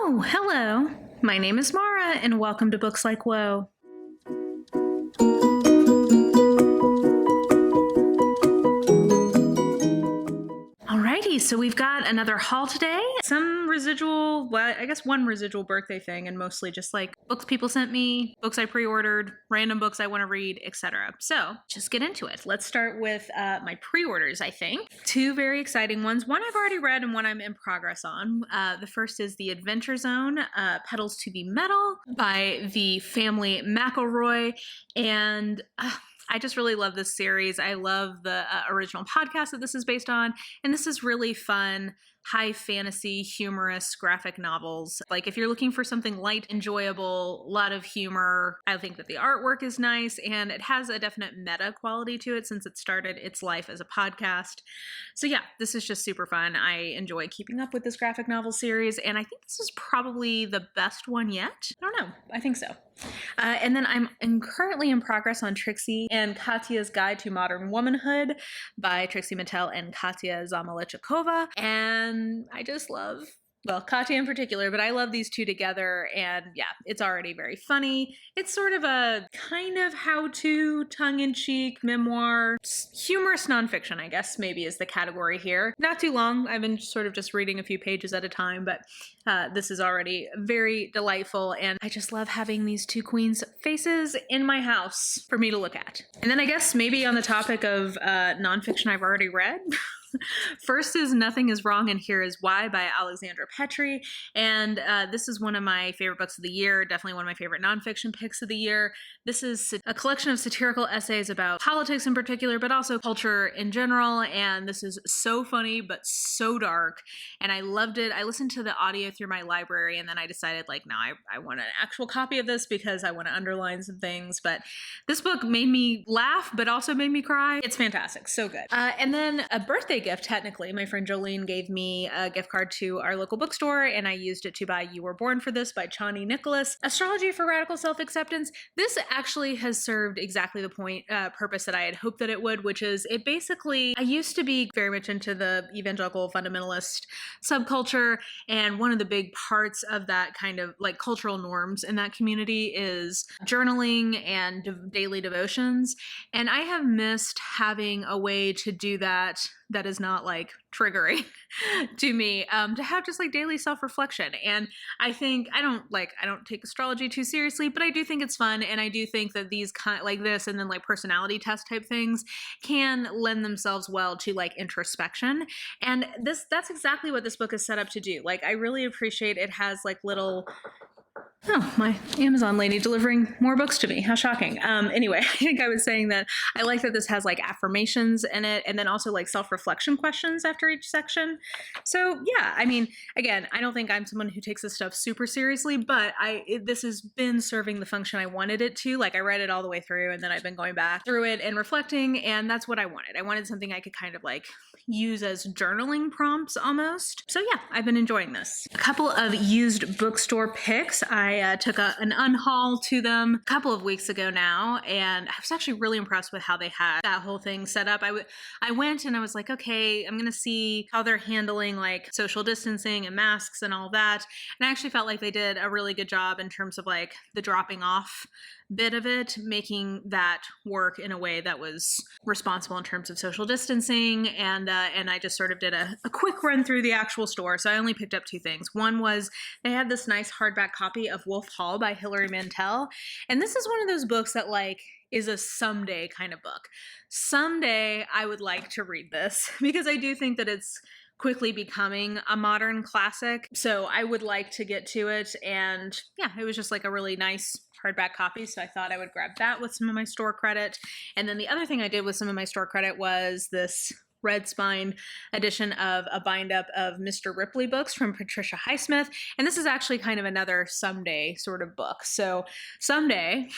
Oh, hello. My name is Mara, and welcome to Books Like Woe. Alrighty, so we've got another haul today. Some residual, I guess one residual birthday thing, and mostly just like books people sent me, books I pre-ordered, random books I want to read, etc. So just get into it. Let's start with my pre-orders, I think. Two very exciting ones. One I've already read and one I'm in progress on. The first is The Adventure Zone, Petals to the Metal by the family McElroy. And I just really love this series. I love the original podcast that this is based on. And this is really fun, high fantasy, humorous graphic novels. Like if you're looking for something light, enjoyable, a lot of humor, I think that the artwork is nice and it has a definite meta quality to it since it started its life as a podcast. So yeah, this is just super fun. I enjoy keeping up with this graphic novel series and I think this is probably the best one yet. I don't know. I think so. And then I'm currently in progress on Trixie and Katya's Guide to Modern Womanhood by Trixie Mattel and Katya Zamolichkova. And I just love, well, Katya in particular, but I love these two together. And yeah, it's already very funny. It's sort of a kind of how-to, tongue-in-cheek memoir, humorous nonfiction, I guess maybe is the category here. Not too long. I've been sort of just reading a few pages at a time, but this is already very delightful. And I just love having these two queens' faces in my house for me to look at. And then I guess maybe on the topic of nonfiction I've already read, first is Nothing is Wrong and Here is Why by Alexandra Petri. And this is one of my favorite books of the year, definitely one of my favorite nonfiction picks of the year. This is a collection of satirical essays about politics in particular, but also culture in general. And this is so funny, but so dark. And I loved it. I listened to the audio through my library and then I decided like, no, I want an actual copy of this because I want to underline some things. But this book made me laugh, but also made me cry. It's fantastic. So good. And then a birthday gift, technically. My friend Jolene gave me a gift card to our local bookstore and I used it to buy You Were Born for This by Chani Nicholas. Astrology for Radical Self-Acceptance. This actually has served exactly the purpose that I had hoped that it would, which is it basically, I used to be very much into the evangelical fundamentalist subculture, and one of the big parts of that kind of like cultural norms in that community is journaling and daily devotions. And I have missed having a way to do that is not like triggering to me, to have just like daily self-reflection. And I think I don't take astrology too seriously, but I do think it's fun. And I do think that these kind like this and then like personality test type things can lend themselves well to like introspection. And that's exactly what this book is set up to do. Like I really appreciate it has like little, oh, my Amazon lady delivering more books to me. How shocking. Anyway, I think I was saying that I like that this has like affirmations in it and then also like self-reflection questions after each section. So yeah, I mean, again, I don't think I'm someone who takes this stuff super seriously, but this has been serving the function I wanted it to. Like I read it all the way through and then I've been going back through it and reflecting, and that's what I wanted. I wanted something I could kind of like use as journaling prompts almost. So yeah, I've been enjoying this. A couple of used bookstore picks. I took an unhaul to them a couple of weeks ago now, and I was actually really impressed with how they had that whole thing set up. I went and I was like, okay, I'm gonna see how they're handling like social distancing and masks and all that. And I actually felt like they did a really good job in terms of like the dropping off bit of it, making that work in a way that was responsible in terms of social distancing. And I just sort of did a quick run through the actual store. So I only picked up two things. One was they had this nice hardback copy of Wolf Hall by Hilary Mantel. And this is one of those books that like is a someday kind of book. Someday I would like to read this because I do think that it's quickly becoming a modern classic. So I would like to get to it. And yeah, it was just like a really nice hardback copy. So I thought I would grab that with some of my store credit. And then the other thing I did with some of my store credit was this red spine edition of a bind up of Mr. Ripley books from Patricia Highsmith. And this is actually kind of another someday sort of book. So someday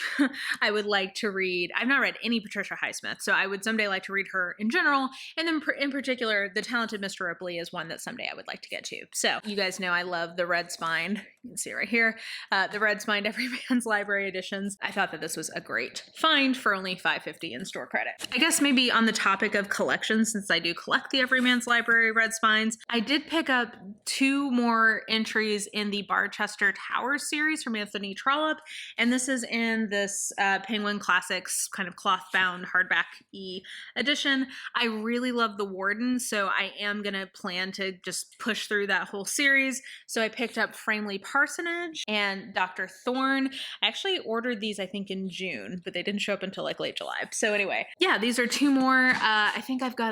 I would like to read, I've not read any Patricia Highsmith, so I would someday like to read her in general. And then in particular, The Talented Mr. Ripley is one that someday I would like to get to. So you guys know I love the red spine. You can see right here, the red spine Every Man's Library editions. I thought that this was a great find for only $5.50 in store credit. I guess maybe on the topic of collections, since I I do collect the Everyman's Library Red Spines. I did pick up 2 more entries in the Barchester Tower series from Anthony Trollope, and this is in this Penguin Classics kind of cloth-bound hardback-y edition. I really love The Warden, so I am going to plan to just push through that whole series. So I picked up Framley Parsonage and Dr. Thorne. I actually ordered these, I think, in June, but they didn't show up until like late July. So anyway, yeah, these are 2 more. I think I've got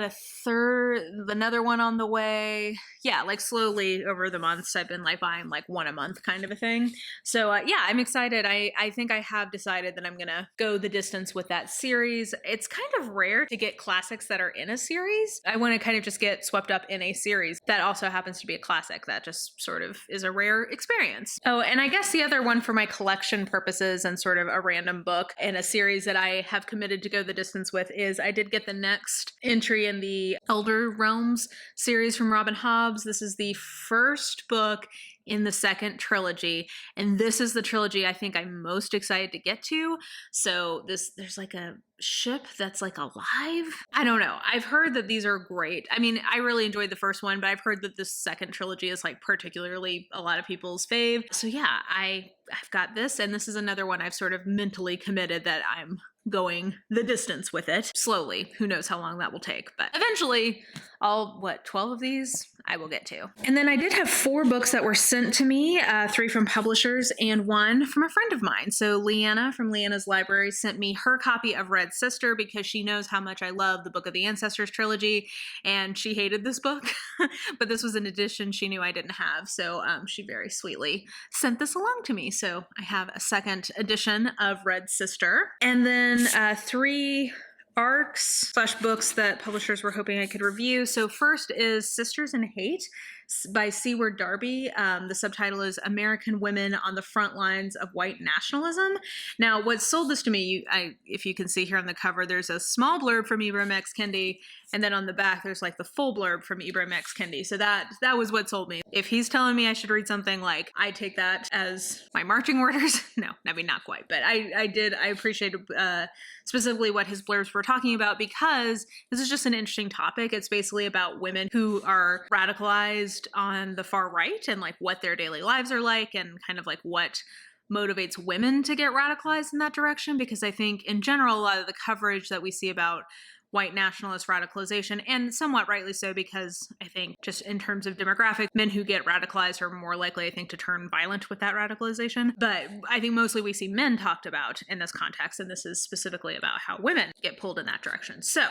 another one on the way. Yeah, like slowly over the months, I've been like buying like 1 a month kind of a thing. So yeah, I'm excited. I think I have decided that I'm gonna go the distance with that series. It's kind of rare to get classics that are in a series. I want to kind of just get swept up in a series that also happens to be a classic. That just sort of is a rare experience. Oh, and I guess the other one for my collection purposes and sort of a random book in a series that I have committed to go the distance with is I did get the next entry in the Elder Realms series from Robin Hobbs. This is the first book in the second trilogy, and this is the trilogy I think I'm most excited to get to. So there's like a ship that's like alive. I don't know. I've heard that these are great. I mean, I really enjoyed the first one, but I've heard that this second trilogy is like particularly a lot of people's fave. So yeah, I've got this, and this is another one I've sort of mentally committed that I'm going the distance with it slowly. Who knows how long that will take, but eventually 12 of these I will get to. And then I did have 4 books that were sent to me, 3 from publishers and 1 from a friend of mine. So Leanna from Leanna's Library sent me her copy of Red Sister because she knows how much I love the Book of the Ancestors trilogy, and she hated this book, but this was an edition she knew I didn't have. So she very sweetly sent this along to me. So I have a second edition of Red Sister. And then 3 arcs/books that publishers were hoping I could review. So first is Sisters in Hate by Seward Darby. The subtitle is American Women on the Front Lines of White Nationalism. Now, what sold this to me, if you can see here on the cover, there's a small blurb from Ibram X. Kendi, and then on the back, there's like the full blurb from Ibram X. Kendi. So that was what sold me. If he's telling me I should read something, like, I take that as my marching orders. No, I mean, not quite, but I appreciated specifically what his blurbs were talking about, because this is just an interesting topic. It's basically about women who are radicalized on the far right and like what their daily lives are like, and kind of like what motivates women to get radicalized in that direction. Because I think in general, a lot of the coverage that we see about white nationalist radicalization, and somewhat rightly so, because I think just in terms of demographic, men who get radicalized are more likely, I think, to turn violent with that radicalization. But I think mostly we see men talked about in this context, and this is specifically about how women get pulled in that direction. So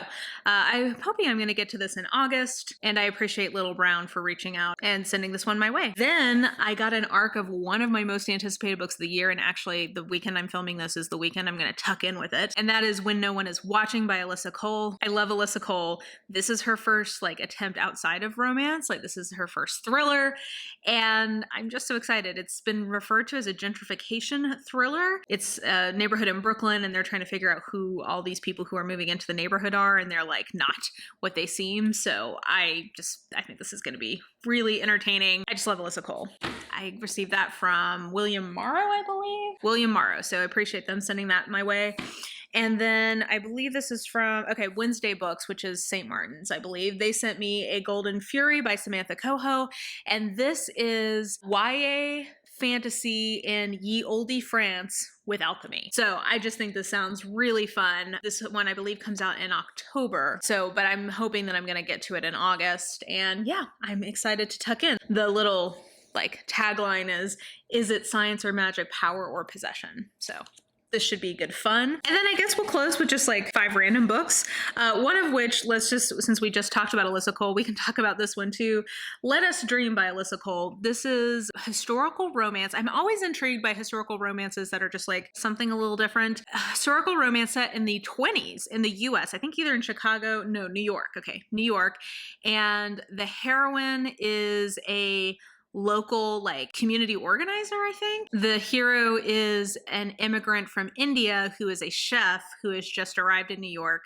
I'm hoping I'm going to get to this in August, and I appreciate Little Brown for reaching out and sending this one my way. Then I got an arc of one of my most anticipated books of the year, and actually the weekend I'm filming this is the weekend I'm going to tuck in with it, and that is When No One Is Watching by Alyssa Cole. I love Alyssa Cole. This is her first like attempt outside of romance. Like, this is her first thriller, and I'm just so excited. It's been referred to as a gentrification thriller. It's a neighborhood in Brooklyn, and they're trying to figure out who all these people who are moving into the neighborhood are, and they're like not what they seem. So I think this is going to be really entertaining. I just love Alyssa Cole. I received that from William Morrow, I believe. William Morrow. So I appreciate them sending that my way. And then I believe this is from, Wednesday Books, which is St. Martin's, I believe. They sent me A Golden Fury by Samantha Coho. And this is YA fantasy in ye olde France with alchemy. So I just think this sounds really fun. This one, I believe, comes out in October. But I'm hoping that I'm going to get to it in August. And yeah, I'm excited to tuck in. The little tagline is it science or magic, power or possession? So this should be good fun. And then I guess we'll close with just 5 random books. One of which, since we just talked about Alyssa Cole, we can talk about this one too. Let Us Dream by Alyssa Cole. This is historical romance. I'm always intrigued by historical romances that are just something a little different. Historical romance set in the 20s in the US. I think either in New York. Okay, New York. And the heroine is a local community organizer, I think. The hero is an immigrant from India who is a chef who has just arrived in New York,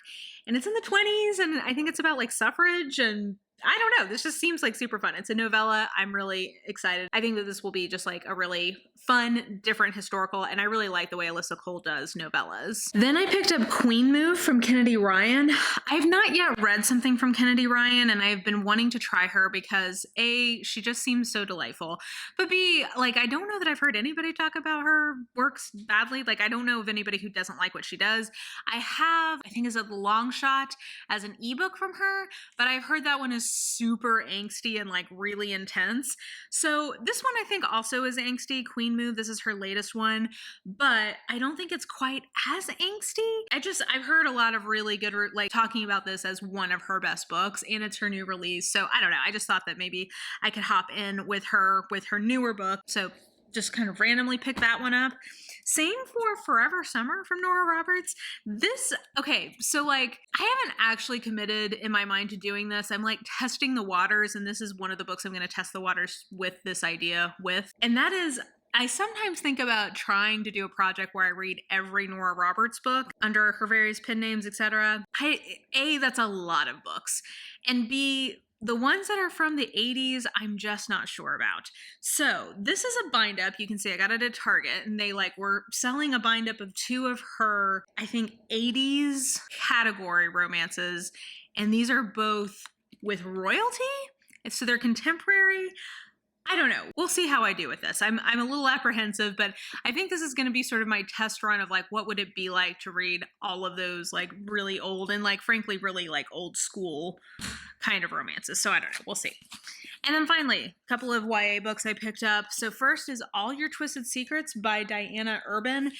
and it's in the 20s, and I think it's about suffrage and I don't know. This just seems like super fun. It's a novella. I'm really excited. I think that this will be just like a really fun, different historical, and I really like the way Alyssa Cole does novellas. Then I picked up Queen Move from Kennedy Ryan. I've not yet read something from Kennedy Ryan, and I've been wanting to try her because A, she just seems so delightful, but B, like, I don't know that I've heard anybody talk about her works badly. Like, I don't know of anybody who doesn't like what she does. I think is a long shot as an ebook from her, but I've heard that one is super angsty and like really intense. So this one I think also is angsty, Queen Move. This is her latest one, but I don't think it's quite as angsty. I've heard a lot of really good like talking about this as one of her best books, and it's her new release. So I don't know. I just thought that maybe I could hop in with her newer book. So just kind of randomly pick that one up. Same for Forever Summer from Nora Roberts. Okay, so like I haven't actually committed in my mind to doing this. I'm like testing the waters, and this is one of the books I'm going to test the waters with this idea with. And that is, I sometimes think about trying to do a project where I read every Nora Roberts book under her various pen names, etc. A, that's a lot of books. And B, the ones that are from the 80s, I'm just not sure about. So this is a bind up. You can see I got it at Target, and they like were selling a bind up of two of her, I think, 80s category romances. And these are both with royalty. So they're contemporary. I don't know. We'll see how I do with this. I'm a little apprehensive, but I think this is going to be sort of my test run of like, what would it be like to read all of those like really old and like, frankly, really like old school kind of romances. So I don't know. We'll see. And then finally, a couple of YA books I picked up. So first is All Your Twisted Secrets by Diana Urban.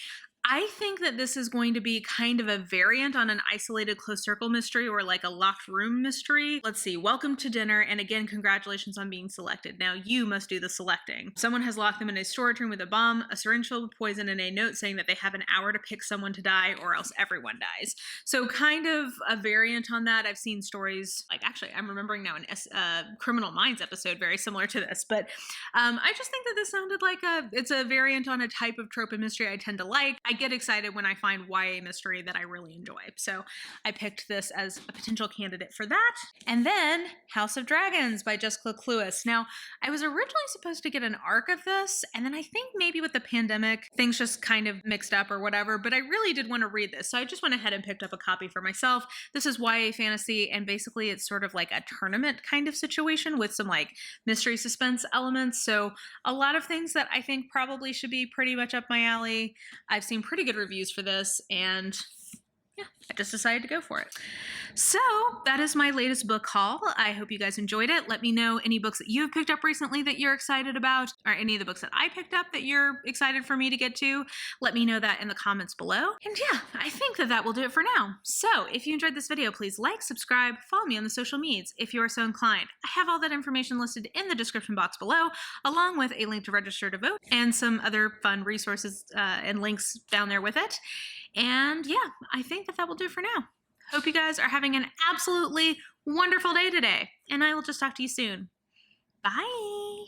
I think that this is going to be kind of a variant on an isolated closed circle mystery or like a locked room mystery. Let's see. Welcome to dinner. And again, congratulations on being selected. Now you must do the selecting. Someone has locked them in a storage room with a bomb, a syringe filled with poison, and a note saying that they have an hour to pick someone to die or else everyone dies. So kind of a variant on that. I've seen stories like, actually, I'm remembering now a Criminal Minds episode very similar to this, but I just think that this sounded like it's a variant on a type of trope and mystery I tend to like. I get excited when I find YA mystery that I really enjoy. So I picked this as a potential candidate for that. And then House of Dragons by Jessica Cluess. Now, I was originally supposed to get an arc of this, and then I think maybe with the pandemic, things just kind of mixed up or whatever, but I really did want to read this. So I just went ahead and picked up a copy for myself. This is YA fantasy, and basically it's sort of like a tournament kind of situation with some like mystery suspense elements. So a lot of things that I think probably should be pretty much up my alley. I've seen pretty good reviews for this, and yeah, I just decided to go for it. So that is my latest book haul. I hope you guys enjoyed it. Let me know any books that you have picked up recently that you're excited about, or any of the books that I picked up that you're excited for me to get to. Let me know that in the comments below. And yeah, I think that will do it for now. So if you enjoyed this video, please like, subscribe, follow me on the social medias if you are so inclined. I have all that information listed in the description box below, along with a link to register to vote and some other fun resources and links down there with it. And yeah, I think that will do it for now. Hope you guys are having an absolutely wonderful day today, and I will just talk to you soon. Bye!